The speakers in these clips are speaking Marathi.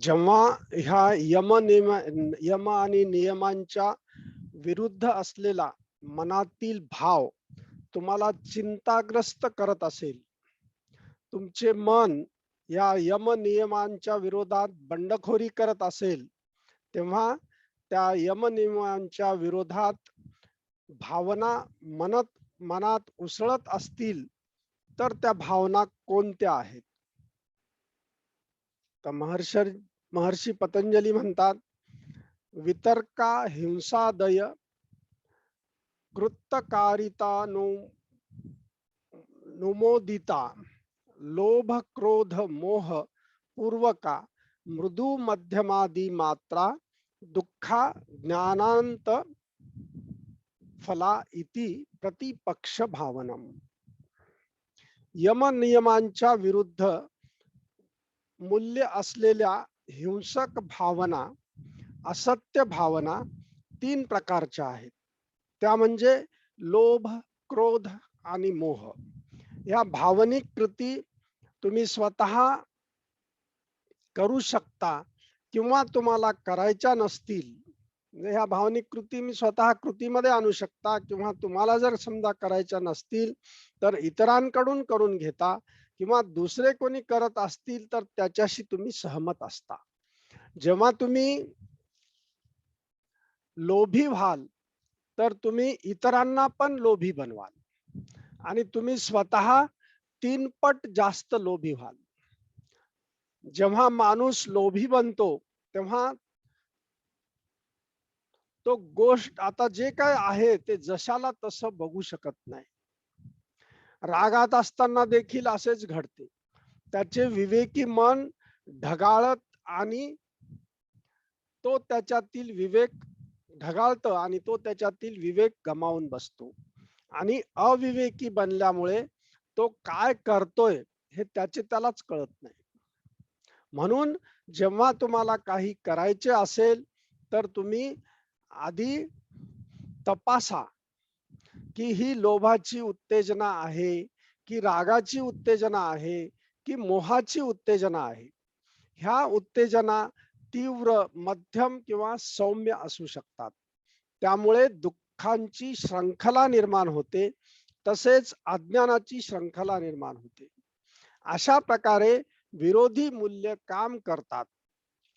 जेव्हा ह्या यम आणि नियमांच्या विरुद्ध असलेला मनातील भाव तुम्हाला चिंताग्रस्त करत असेल, तुमचे मन या यम नियमांच्या विरोधात बंडखोरी करत असेल, तेव्हा त्या यम नियमांच्या विरोधात भावना मनात मनात उसळत असतील, तर त्या भावना कोणत्या आहेत? तर महर्षी पतंजली म्हणतात, वितर्का हिंसादय कृतकारिता नुमोदिता लोभ क्रोध मोह पूर्वका मृदु मध्यमादी मात्रा दुःखा ज्ञानांत फला इति प्रतिपक्ष भावनम. यम नियमांच्या विरुद्ध मूल्य असलेल्या हिंसक भावना, असत्य भावना 3 प्रकारच्या आहेत. त्या म्हणजे लोभ, क्रोध आणि मोह. या भावनिक कृती तुम्ही स्वतः करू शकता किंवा तुम्हाला करायच्या नसतील. ह्या भावनिक कृती मी स्वतः कृतीमध्ये आणू शकता किंवा तुम्हाला जर समजा करायच्या नसतील तर इतरांकडून करून घेता किंवा दुसरे कोणी करत असतील तर त्याच्याशी तुम्ही सहमत असता. जेव्हा तुम्ही लोभी व्हाल तर तुम्ही इतरांना पण लोभी बनवाल आणि तुम्ही स्वतः 3 पट जास्त लोभी व्हाल. जेव्हा माणूस लोभी बनतो तेव्हा तो गोष्ट आता जे काय आहे ते जशाला तसं बघू शकत नाही. रागात असताना देखील असेच घडते. त्याचे विवेकी मन ढगाळत आणि तो त्याच्यातील विवेक ढगाळतं आणि तो त्याच्यातील विवेक गमावून बसतो आणि अविवेकी बनल्यामुळे तो काय करतोय हे त्यालाच कळत नाही. म्हणून जेव्हा तुम्हाला काही करायचे असेल तर तुम्ही आधी तपासा की ही लोभाची उत्तेजना आहे की रागाची उत्तेजना आहे की मोहाची उत्तेजना आहे. ह्या उत्तेजना तीव्र, मध्यम किंवा सौम्य असू शकतात. त्यामुळे दुःखांची श्रंखला निर्माण होते, तसेच अज्ञानाची श्रंखला निर्माण होते. अशा प्रकारे विरोधी मूल्य काम करतात.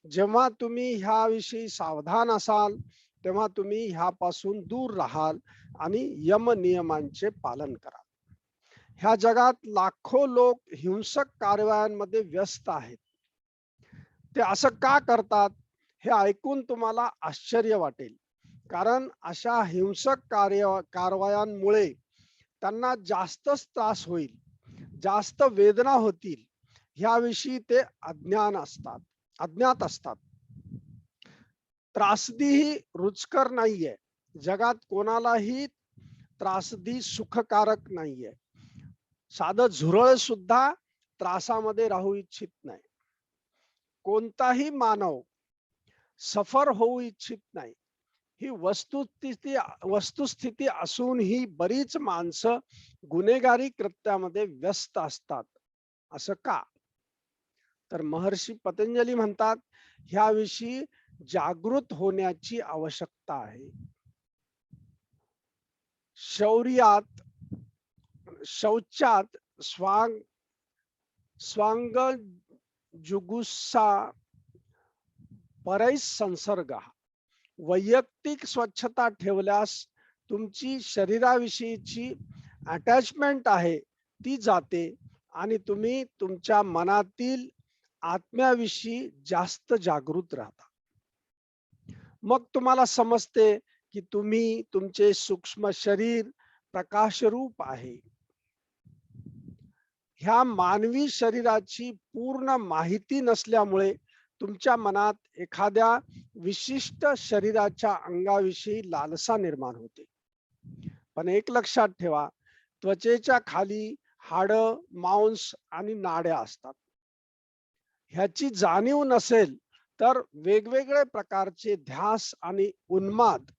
जेव्हा तुम्ही ह्याविषयी सावधान असाल तेव्हा तुम्ही ह्यापासून दूर राहाल आणि यम नियमांचे पालन कराल. ह्या जगात लाखो लोक हिंसक कारवायांमध्ये व्यस्त आहेत. ते असं का करतात हे ऐकून तुम्हाला आश्चर्य वाटेल, कारण अशा हिंसक कारवायांमुळे त्यांना जास्तच त्रास होईल, जास्त वेदना होतील ह्याविषयी ते अज्ञात असतात. त्रासदी ही रुचकर नाहीये. जगात कोणालाही त्रासदी सुखकारक नाहीये. साधं झुरळ सुद्धा त्रासामध्ये राहू इच्छित नाही. कोणताही मानव सफर होऊ इच्छित नाही. ही वस्तुस्थिती असूनही बरीच माणसं गुन्हेगारी कृत्यामध्ये व्यस्त असतात. असं का? तर महर्षी पतंजली म्हणतात, ह्याविषयी जागृत होण्याची आवश्यकता आहे. शौचात स्वांग जुगुस्सा परैस संसर्ग. वैयक्तिक स्वच्छता ठेवल्यास तुमची शरीराविषयीची अटॅचमेंट आहे ती जाते आणि तुम्ही तुमच्या मनातील आत्म्याविषयी जास्त जागृत राहता. मग तुम्हाला समजते की तुम्ही तुमचे सूक्ष्म शरीर प्रकाशरूप आहे. ह्या मानवी शरीराची पूर्ण माहिती नसल्यामुळे तुमच्या मनात एखाद्या विशिष्ट शरीराच्या अंगाविषयी लालसा निर्माण होते. पण एक लक्षात ठेवा, त्वचेच्या खाली हाडं, मांस आणि नाड्या असतात. ह्याची जाणीव नसेल तर वेगवेगळे प्रकारचे ध्यास आणि उन्माद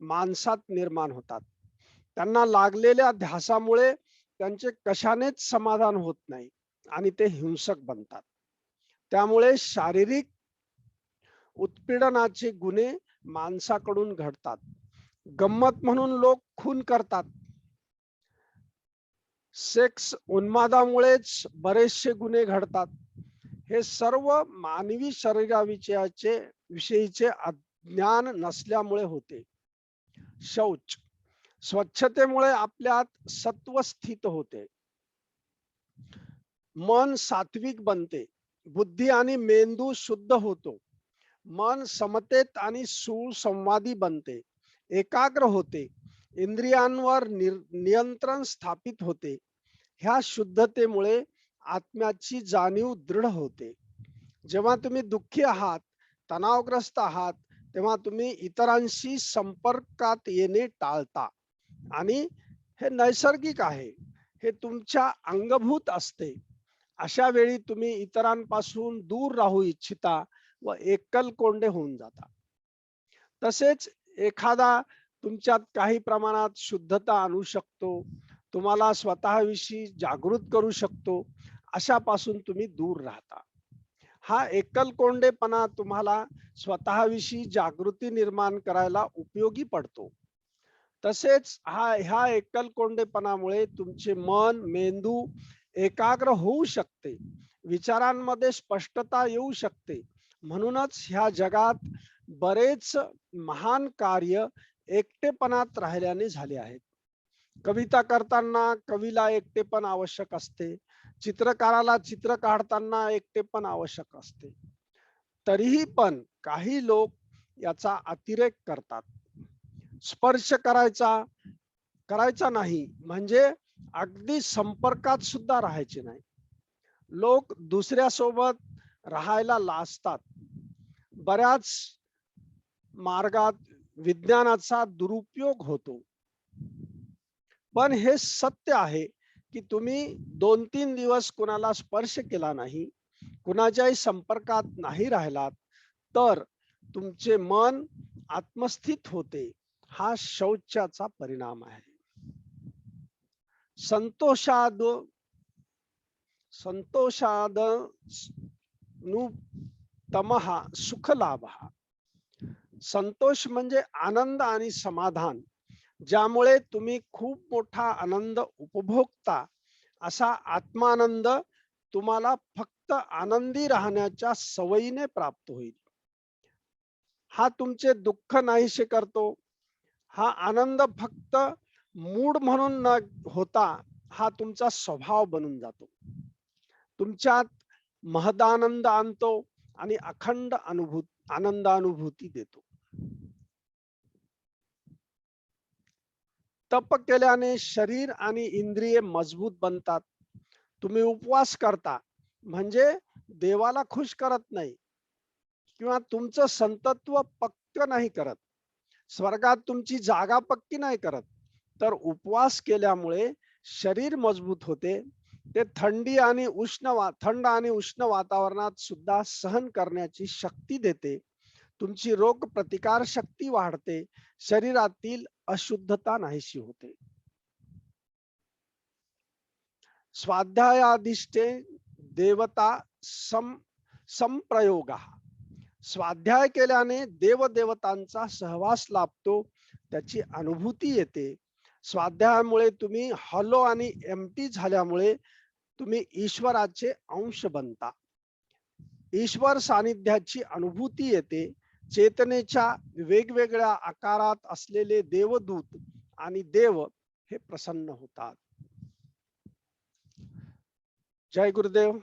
माणसात निर्माण होतात. त्यांना लागलेल्या ध्यासामुळे त्यांचे कशानेच समाधान होत नाही आणि ते हिंसक बनतात. त्यामुळे शारीरिक उत्पीडनाचे गुन्हे माणसाकडून घडतात. गंमत म्हणून लोक खून करतात. सेक्स उन्मादामुळेच बरेचसे गुन्हे घडतात. हे सर्व मानवी शरीराविषयीचे विषयीचे अज्ञान नसल्यामुळे होते. शौच, स्वच्छतेमुळे आपल्यात सत्व स्थित होते. मन सात्विक बनते. बुद्धी आणि मेंदू शुद्ध होतो. मन समतेत आणि सुसंवादी बनते. एकाग्र होते. इंद्रियांवर नियंत्रण स्थापित होते. ह्या शुद्धतेमुळे आत्म्याची जाणीव दृढ होते. जेव्हा तुम्ही दुःखी आहात, तणावग्रस्त आहात, तेव्हा तुम्ही इतरांशी संपर्कात येणे टाळता आणि हे नैसर्गिक आहे. हे तुमच्या अंगभूत असते. अशा वेळी तुम्ही इतरांपासून दूर राहू इच्छिता व एकलकोंडे होऊन जाता. तसेच एखादा तुमच्यात काही प्रमाणात शुद्धता आणू शकतो, तुम्हाला स्वतःविषयी जागृत करू शकतो, अशापासून तुम्ही दूर राहता. हा एकलकोंडेपणा तुम्हाला स्वतःविषयी जागृती निर्माण करायला उपयोगी पडतो. तसेच ह्या एकलकोंडेपणामुळे तुमचे मन, मेंदू एकाग्र होऊ शकते. विचारांमध्ये स्पष्टता येऊ शकते. म्हणूनच ह्या जगात बरेच महान कार्य एकटेपणात राहिल्याने झाले आहेत. कविता करताना कवीला एकटेपण आवश्यक असते. चित्रकाराला चित्र काढताना एकटेपण आवश्यक असते. तरीही पण काही लोक याचा अतिरेक करतात. स्पर्श करायचा नाही म्हणजे अगदी संपर्कात सुद्धा राहायचे नाही. लोक दुसऱ्यासोबत राहायला लाजतात. बऱ्याच मार्गात विज्ञानाचा दुरुपयोग होतो. पण हे सत्य आहे की तुम्ही 2-3 दिवस कुणाला स्पर्श केला नाही, कुणाच्याही संपर्कात नाही राहिलात, तर तुमचे मन आत्मस्थित होते. हा शौचाचा परिणाम आहे. संतोषाद तमहा सुख लाभ. संतोष म्हणजे आनंद आणि समाधान, ज्यामुळे तुम्ही खूप मोठा आनंद उपभोगता. असा आत्मानंद तुम्हाला फक्त आनंदी राहण्याच्या सवयीने प्राप्त होईल. हा तुमचे दुःख नाहीसे करतो. हा आनंद फक्त मूड म्हणून न होता हा तुमचा स्वभाव बनून जातो. तुमच्यात महदानंद आणतो आणि अखंड आनंदानुभूती देतो. तप केल्याने शरीर आणि इंद्रिये मजबूत बनतात. तुम्ही उपवास करता म्हणजे देवाला खुश करत नाही किंवा तुमचं संतत्व पक्क नाही करत, स्वर्गात तुमची जागा पक्की नाही करत, तर उपवास केल्यामुळे शरीर मजबूत होते. ते थंड आणि उष्ण वातावरणात सुद्धा सहन करण्याची शक्ती देते. तुमची रोग प्रतिकार शक्ती वाढते. शरीरातील अशुद्धता नाहीशी होते. स्वाध्यायाधिष्ठे देवता संप्रयोग. स्वाध्याय केल्याने देवदेवतांचा सहवास लाभतो, त्याची अनुभूती येते. स्वाध्यायामुळे तुम्ही हॉलो आणि एम्प्टी झाल्यामुळे तुम्ही ईश्वराचे अंश बनता. ईश्वर सानिध्याची अनुभूती येते. चेतनेच्या वेगवेगळ्या आकारात असलेले देवदूत आणि देव हे प्रसन्न होतात. जय गुरुदेव.